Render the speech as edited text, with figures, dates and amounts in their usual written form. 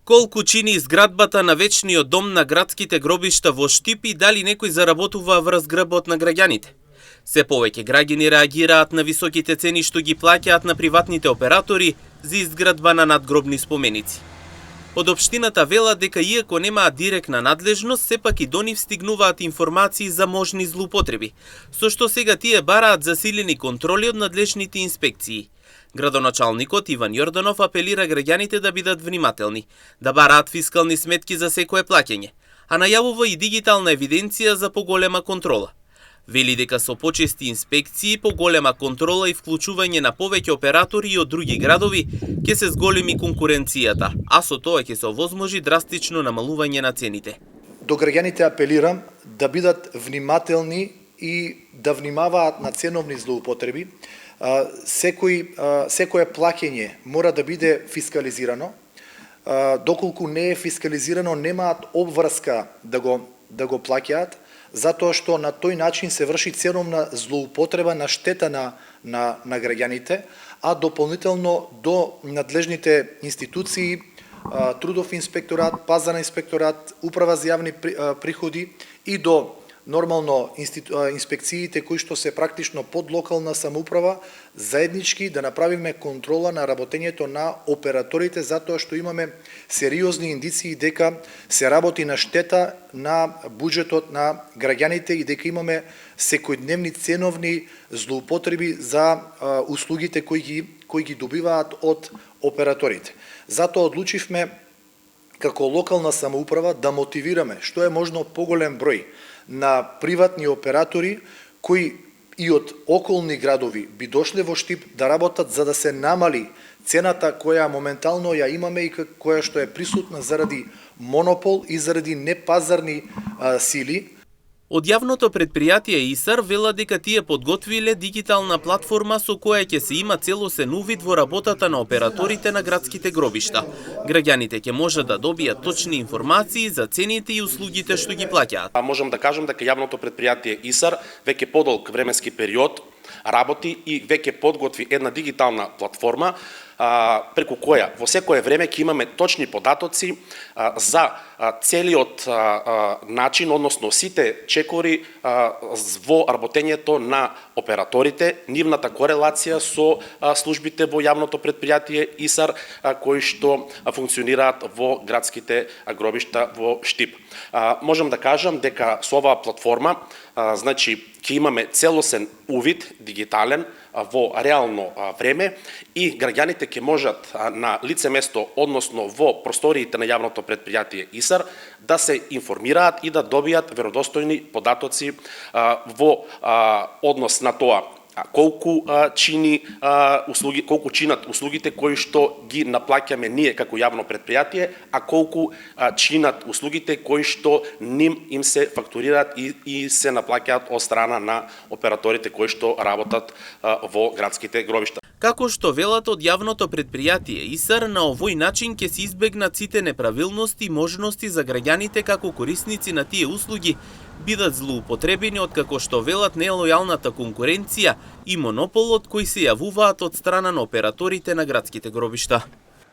Колку чини изградбата на вечниот дом на градските гробишта во Штип и дали некој заработува врз грбот на граѓаните? Се повеќе граѓани реагираат на високите цени што ги плаќаат на приватните оператори за изградба на надгробни споменици. Од општината велат дека иако немаат директна надлежност, сепак и до нив стигнуваат информации за можни злоупотреби, со што сега тие бараат засилени контроли од надлежните инспекции. Градоначалникот Иван Јорданов апелира граѓаните да бидат внимателни, да бараат фискални сметки за секое плаќање, а најавува и дигитална евиденција за поголема контрола. Вели дека со почести инспекции, поголема контрола и вклучување на повеќе оператори од други градови ќе се зголеми конкуренцијата, а со тоа ќе се овозможи драстично намалување на цените. До граѓаните апелирам да бидат внимателни и да внимаваат на ценовни злоупотреби. Секое плаќање мора да биде фискализирано. Доколку не е фискализирано, немаат обврска да го плаќаат, затоа што на тој начин се врши ценовна злоупотреба на штета на граѓаните, а дополнително до надлежните институции, трудов инспекторат, пазарен инспекторат, управа за јавни приходи и до нормално инспекциите кои што се практично под локална самоуправа, заеднички да направиме контрола на работењето на операторите, затоа што имаме сериозни индиции дека се работи на штета на буџетот на граѓаните и дека имаме секојдневни ценовни злоупотреби за услугите кои ги добиваат од операторите. Затоа одлучивме како локална самоуправа да мотивираме што е можно поголем број на приватни оператори кои и од околни градови би дошле во Штип да работат за да се намали цената која моментално ја имаме и која што е присутна заради монопол и заради непазарни сили. Од јавното претпријатие ИСАР велат дека тие подготвиле дигитална платформа со која ќе се има целосен увид во работата на операторите на градските гробишта. Граѓаните ќе можат да добијат точни информации за цените и услугите што ги плаќаат. Можам да кажам дека јавното претпријатие ИСАР веќе подолг временски период работи и веќе подготви една дигитална платформа преку која во секое време ќе имаме точни податоци за целиот начин, односно сите чекори во работењето на операторите, нивната корелација со службите во јавното претпријатие ИСАР кои што функционираат во градските гробишта во Штип. Можам да кажам дека со оваа платформа значи ќе имаме целосен увид дигитален во реално време и граѓаните ќе можат на лице место, односно во просториите на јавното претпријатие ИСАР, да се информираат и да добијат веродостојни податоци во однос на тоа колку чинат услугите кои што ги наплаќаме ние како јавно претпријатие, а колку чинат услугите кои што им се фактурираат и се наплаќаат од страна на операторите кои што работат во градските гробишта. Како што велат од јавното претпријатие ИСАР, на овој начин ќе се избегнат сите неправилности и можности за граѓаните како корисници на тие услуги бидат злоупотребени од како што велат нелојалната конкуренција и монополот кои се јавуваат од страна на операторите на градските гробишта.